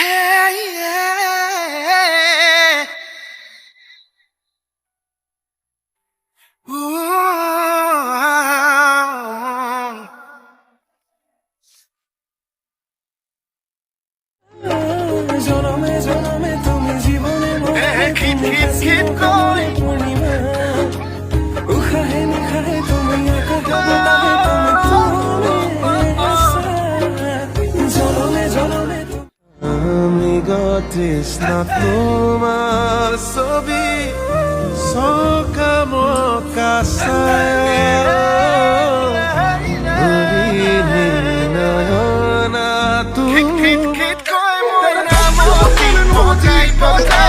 Hey, yeah. Ooh. জনমে জনমে তুমি জীবনে Keep going. উখাহে নিখাহে তুমি একা কবতাহে তুমি জনমে জনমে আমি গতৃষ্ণা তোমার ছবি চৌকা Keep going. More, more, deep, more deep.